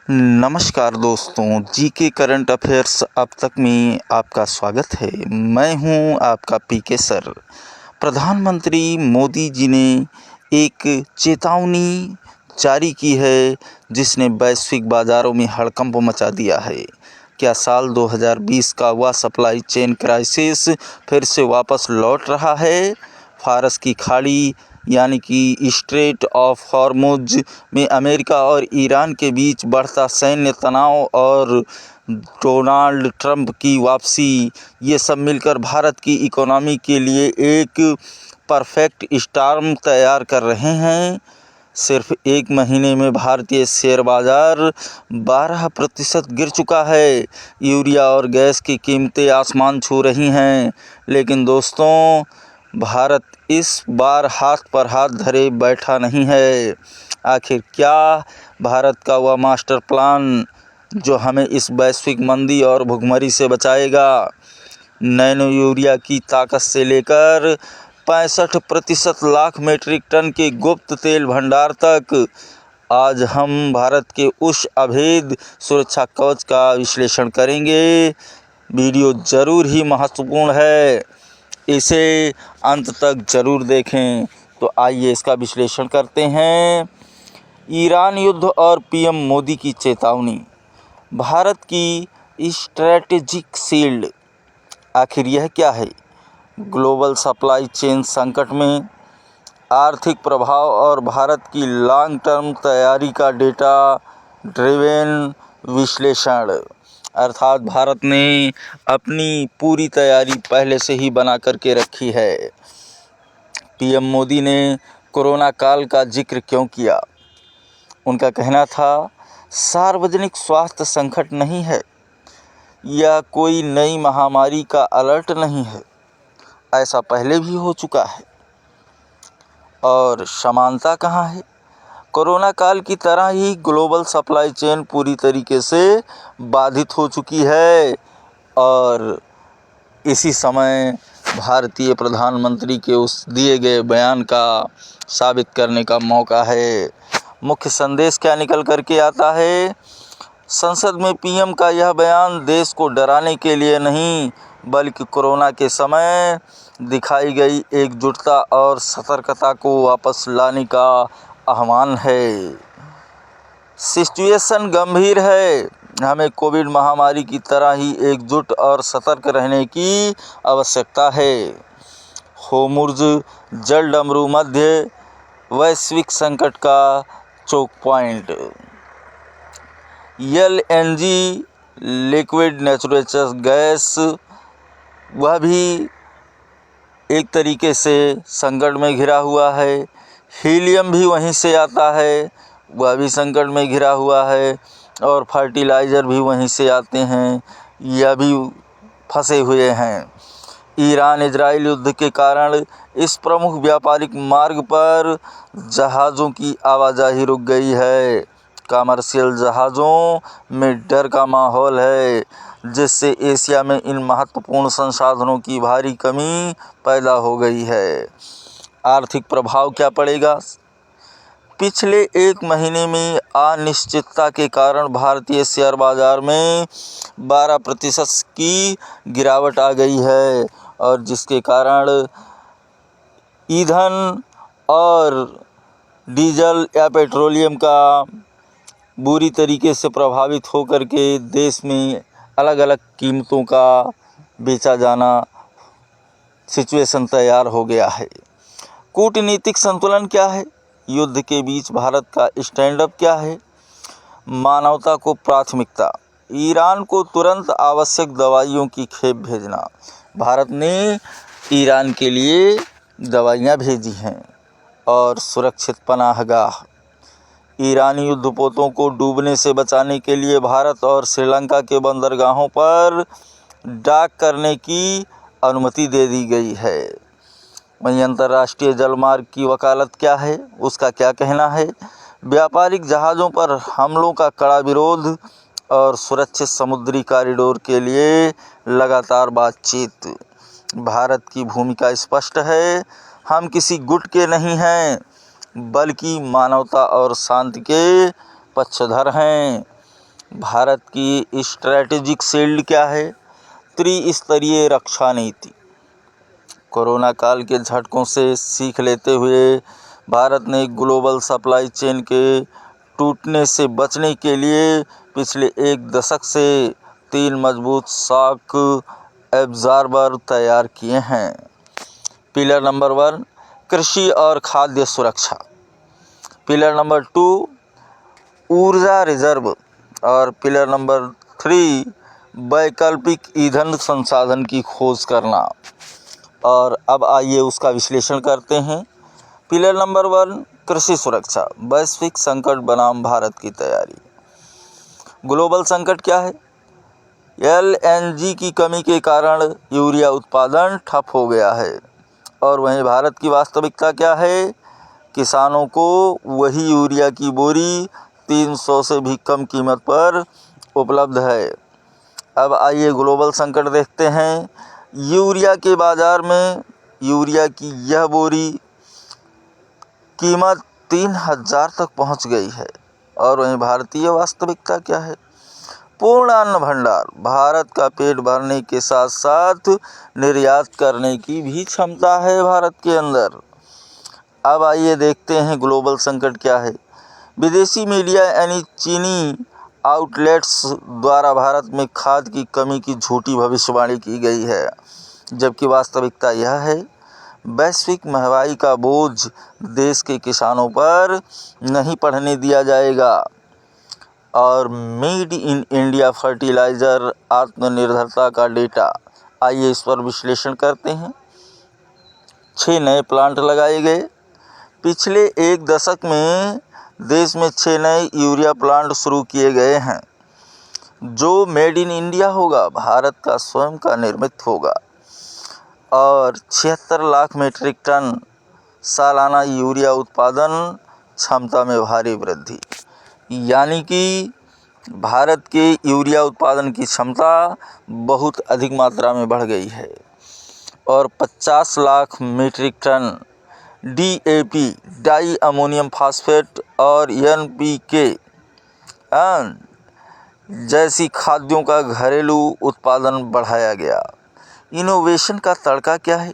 नमस्कार दोस्तों, GK current affairs अब तक में आपका स्वागत है। मैं हूं आपका पीके सर। प्रधानमंत्री मोदी जी ने एक चेतावनी जारी की है जिसने वैश्विक बाज़ारों में हड़कंप मचा दिया है। क्या साल 2020 का वह सप्लाई चेन क्राइसिस फिर से वापस लौट रहा है? फारस की खाड़ी यानी कि स्ट्रेट ऑफ हॉर्मुज़ में अमेरिका और ईरान के बीच बढ़ता सैन्य तनाव और डोनाल्ड ट्रंप की वापसी, ये सब मिलकर भारत की इकोनॉमी के लिए एक परफेक्ट स्टॉर्म तैयार कर रहे हैं। सिर्फ एक महीने में भारतीय शेयर बाज़ार 12% गिर चुका है। यूरिया और गैस की कीमतें आसमान छू रही हैं। लेकिन दोस्तों, भारत इस बार हाथ पर हाथ धरे बैठा नहीं है। आखिर क्या भारत का वह मास्टर प्लान जो हमें इस वैश्विक मंदी और भुखमरी से बचाएगा? नैनो यूरिया की ताकत से लेकर 65% लाख मीट्रिक टन के गुप्त तेल भंडार तक, आज हम भारत के उस अभेद सुरक्षा कवच का विश्लेषण करेंगे। वीडियो ज़रूर ही महत्वपूर्ण है, इसे अंत तक ज़रूर देखें। तो आइए इसका विश्लेषण करते हैं। ईरान युद्ध और पीएम मोदी की चेतावनी, भारत की स्ट्रैटेजिक शील्ड। आखिर यह क्या है? ग्लोबल सप्लाई चेन संकट में आर्थिक प्रभाव और भारत की लॉन्ग टर्म तैयारी का डेटा ड्रिवेन विश्लेषण। अर्थात भारत ने अपनी पूरी तैयारी पहले से ही बना करके रखी है। पीएम मोदी ने कोरोना काल का जिक्र क्यों किया? उनका कहना था, सार्वजनिक स्वास्थ्य संकट नहीं है, यह कोई नई महामारी का अलर्ट नहीं है, ऐसा पहले भी हो चुका है। और समानता कहाँ है? कोरोना काल की तरह ही ग्लोबल सप्लाई चेन पूरी तरीके से बाधित हो चुकी है और इसी समय भारतीय प्रधानमंत्री के उस दिए गए बयान का साबित करने का मौका है। मुख्य संदेश क्या निकल कर के आता है? संसद में पीएम का यह बयान देश को डराने के लिए नहीं, बल्कि कोरोना के समय दिखाई गई एकजुटता और सतर्कता को वापस लाने का आह्वान है। सिचुएशन गंभीर है, हमें कोविड महामारी की तरह ही एकजुट और सतर्क रहने की आवश्यकता है। होर्मुज़ जलडमरू मध्य वैश्विक संकट का choke point. LNG liquid natural gas, वह भी एक तरीके से संकट में घिरा हुआ है। हीलियम भी वहीं से आता है, वह भी संकट में घिरा हुआ है। और फर्टिलाइज़र भी वहीं से आते हैं, यह भी फंसे हुए हैं। ईरान इजराइल युद्ध के कारण इस प्रमुख व्यापारिक मार्ग पर जहाज़ों की आवाजाही रुक गई है। कमर्शियल जहाज़ों में डर का माहौल है, जिससे एशिया में इन महत्वपूर्ण संसाधनों की भारी कमी पैदा हो गई है। आर्थिक प्रभाव क्या पड़ेगा? पिछले एक महीने में अनिश्चितता के कारण भारतीय शेयर बाज़ार में 12% की गिरावट आ गई है और जिसके कारण ईंधन और डीजल या पेट्रोलियम का बुरी तरीके से प्रभावित होकर के देश में अलग अलग कीमतों का बेचा जाना सिचुएशन तैयार हो गया है। कूटनीतिक संतुलन क्या है? युद्ध के बीच भारत का स्टैंड अप क्या है? मानवता को प्राथमिकता, ईरान को तुरंत आवश्यक दवाइयों की खेप भेजना। भारत ने ईरान के लिए दवाइयाँ भेजी हैं और सुरक्षित पनाहगाह। ईरानी युद्धपोतों को डूबने से बचाने के लिए भारत और श्रीलंका के बंदरगाहों पर डाक करने की अनुमति दे दी गई है। वहीं अंतर्राष्ट्रीय जलमार्ग की वकालत क्या है, उसका क्या कहना है? व्यापारिक जहाज़ों पर हमलों का कड़ा विरोध और सुरक्षित समुद्री कॉरिडोर के लिए लगातार बातचीत। भारत की भूमिका स्पष्ट है, हम किसी गुट के नहीं हैं, बल्कि मानवता और शांति के पक्षधर हैं। भारत की स्ट्रैटेजिक शील्ड क्या है? त्रिस्तरीय रक्षा नीति। कोरोना काल के झटकों से सीख लेते हुए भारत ने ग्लोबल सप्लाई चेन के टूटने से बचने के लिए पिछले एक दशक से 3 मजबूत शॉक एब्जॉर्बर तैयार किए हैं। पिलर नंबर 1 कृषि और खाद्य सुरक्षा, पिलर नंबर 2 ऊर्जा रिजर्व और पिलर नंबर 3 वैकल्पिक ईंधन संसाधन की खोज करना। और अब आइए उसका विश्लेषण करते हैं। पिलर नंबर 1 कृषि सुरक्षा, वैश्विक संकट बनाम भारत की तैयारी। ग्लोबल संकट क्या है? LNG की कमी के कारण यूरिया उत्पादन ठप हो गया है। और वहीं भारत की वास्तविकता क्या है? किसानों को वही यूरिया की बोरी 300 से भी कम कीमत पर उपलब्ध है। अब आइए ग्लोबल संकट देखते हैं। यूरिया के बाज़ार में यूरिया की यह बोरी कीमत 3000 तक पहुंच गई है। और वहीं भारतीय वास्तविकता क्या है? पूर्ण अन्न भंडार, भारत का पेट भरने के साथ साथ निर्यात करने की भी क्षमता है भारत के अंदर। अब आइए देखते हैं ग्लोबल संकट क्या है। विदेशी मीडिया यानी चीनी आउटलेट्स द्वारा भारत में खाद की कमी की झूठी भविष्यवाणी की गई है, जबकि वास्तविकता यह है वैश्विक महंगाई का बोझ देश के किसानों पर नहीं पड़ने दिया जाएगा। और मेड इन इंडिया फर्टिलाइज़र आत्मनिर्भरता का डेटा, आइए इस पर विश्लेषण करते हैं। 6 नए प्लांट लगाए गए। पिछले एक दशक में देश में 6 नए यूरिया प्लांट शुरू किए गए हैं, जो मेड इन इंडिया होगा, भारत का स्वयं का निर्मित होगा। और 76 लाख मीट्रिक टन सालाना यूरिया उत्पादन क्षमता में भारी वृद्धि, यानी कि भारत के यूरिया उत्पादन की क्षमता बहुत अधिक मात्रा में बढ़ गई है। और 50 lakh metric ton DAP di ammonium phosphate और NPK जैसी खाद्यों का घरेलू उत्पादन बढ़ाया गया। इनोवेशन का तड़का क्या है?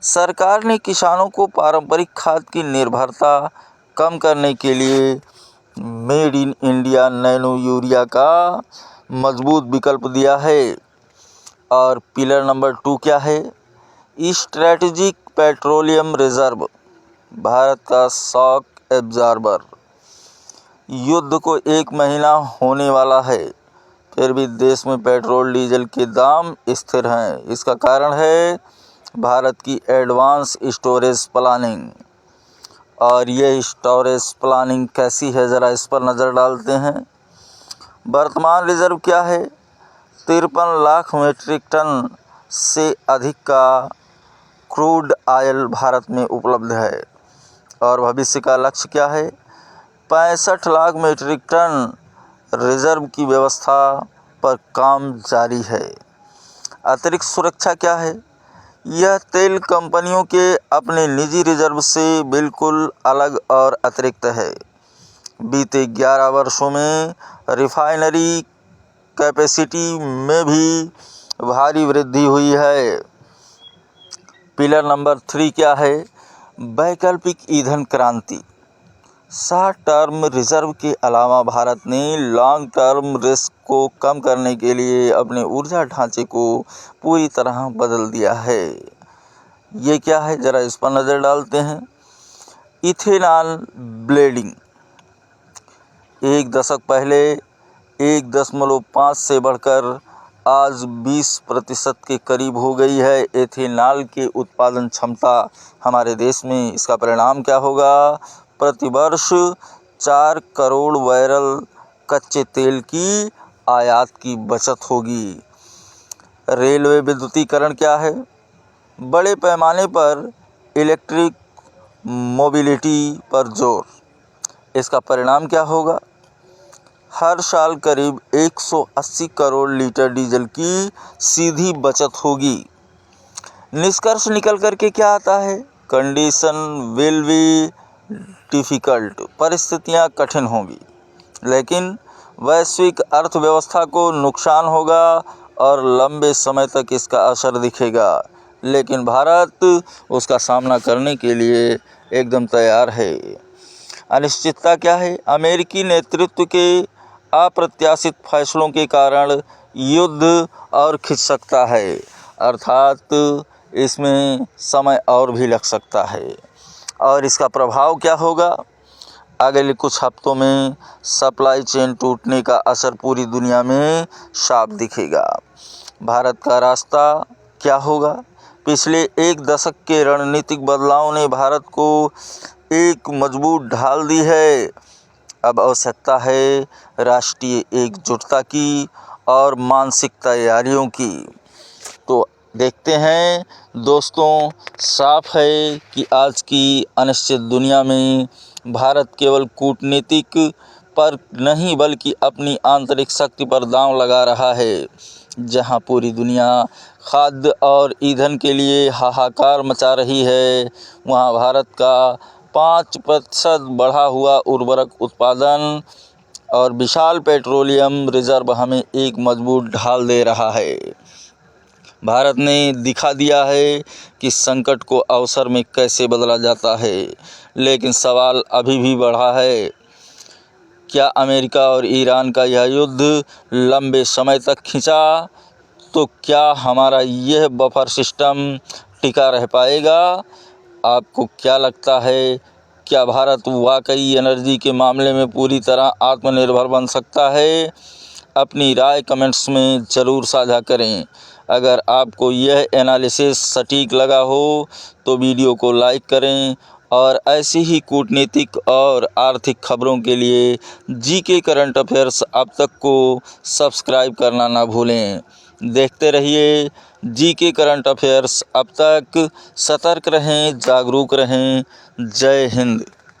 सरकार ने किसानों को पारंपरिक खाद की निर्भरता कम करने के लिए made in India nano urea का मजबूत विकल्प दिया है। और पिलर नंबर 2 क्या है? स्ट्रैटेजिक पेट्रोलियम रिजर्व, भारत का शॉक एब्जॉर्बर। युद्ध को 1 महीना होने वाला है, फिर भी देश में पेट्रोल डीजल के दाम स्थिर हैं। इसका कारण है भारत की एडवांस स्टोरेज प्लानिंग। और ये स्टोरेज प्लानिंग कैसी है, ज़रा इस पर नज़र डालते हैं। वर्तमान रिजर्व क्या है? 53 लाख मीट्रिक टन से अधिक का क्रूड ऑयल भारत में उपलब्ध है। और भविष्य का लक्ष्य क्या है? 65 लाख मीट्रिक टन रिजर्व की व्यवस्था पर काम जारी है। अतिरिक्त सुरक्षा क्या है? यह तेल कंपनियों के अपने निजी रिजर्व से बिल्कुल अलग और अतिरिक्त है। बीते 11 वर्षों में रिफाइनरी कैपेसिटी में भी भारी वृद्धि हुई है। पिलर नंबर 3 क्या है? वैकल्पिक ईंधन क्रांति। शॉर्ट टर्म रिजर्व के अलावा भारत ने लॉन्ग टर्म रिस्क को कम करने के लिए अपने ऊर्जा ढांचे को पूरी तरह बदल दिया है। ये क्या है, ज़रा इस पर नज़र डालते हैं। इथेनॉल ब्लेंडिंग, एक दशक पहले 1.5 से बढ़कर आज 20% के करीब हो गई है एथेनॉल की उत्पादन क्षमता हमारे देश में। इसका परिणाम क्या होगा? प्रतिवर्ष 4 करोड़ बैरल कच्चे तेल की आयात की बचत होगी। रेलवे विद्युतीकरण क्या है? बड़े पैमाने पर इलेक्ट्रिक मोबिलिटी पर जोर। इसका परिणाम क्या होगा? हर साल करीब 180 करोड़ लीटर डीजल की सीधी बचत होगी। निष्कर्ष निकल करके क्या आता है? कंडीशन विल बी डिफ़िकल्ट, परिस्थितियाँ कठिन होंगी, लेकिन वैश्विक अर्थव्यवस्था को नुकसान होगा और लंबे समय तक इसका असर दिखेगा, लेकिन भारत उसका सामना करने के लिए एकदम तैयार है। अनिश्चितता क्या है? अमेरिकी नेतृत्व के अप्रत्याशित फैसलों के कारण युद्ध और खिंच सकता है, अर्थात इसमें समय और भी लग सकता है। और इसका प्रभाव क्या होगा? अगले कुछ हफ्तों में सप्लाई चेन टूटने का असर पूरी दुनिया में साफ दिखेगा। भारत का रास्ता क्या होगा? पिछले एक दशक के रणनीतिक बदलाव ने भारत को एक मजबूत ढाल दी है। अब आवश्यकता है राष्ट्रीय एकजुटता की और मानसिक तैयारियों की। तो देखते हैं दोस्तों, साफ है कि आज की अनिश्चित दुनिया में भारत केवल कूटनीतिक पर नहीं बल्कि अपनी आंतरिक शक्ति पर दांव लगा रहा है। जहां पूरी दुनिया खाद्य और ईंधन के लिए हाहाकार मचा रही है, वहां भारत का 5% बढ़ा हुआ उर्वरक उत्पादन और विशाल पेट्रोलियम रिजर्व हमें एक मजबूत ढाल दे रहा है। भारत ने दिखा दिया है कि संकट को अवसर में कैसे बदला जाता है, लेकिन सवाल अभी भी बढ़ा है। क्या अमेरिका और ईरान का यह युद्ध लंबे समय तक खिंचा तो क्या हमारा यह बफर सिस्टम टिका रह पाएगा? आपको क्या लगता है, क्या भारत वाकई एनर्जी के मामले में पूरी तरह आत्मनिर्भर बन सकता है? अपनी राय कमेंट्स में ज़रूर साझा करें। अगर आपको यह एनालिसिस सटीक लगा हो तो वीडियो को लाइक करें और ऐसी ही कूटनीतिक और आर्थिक खबरों के लिए जीके करंट अफेयर्स अब तक को सब्सक्राइब करना ना भूलें। देखते रहिए जीके करंट अफेयर्स। अब तक सतर्क रहें, जागरूक रहें। जय हिंद।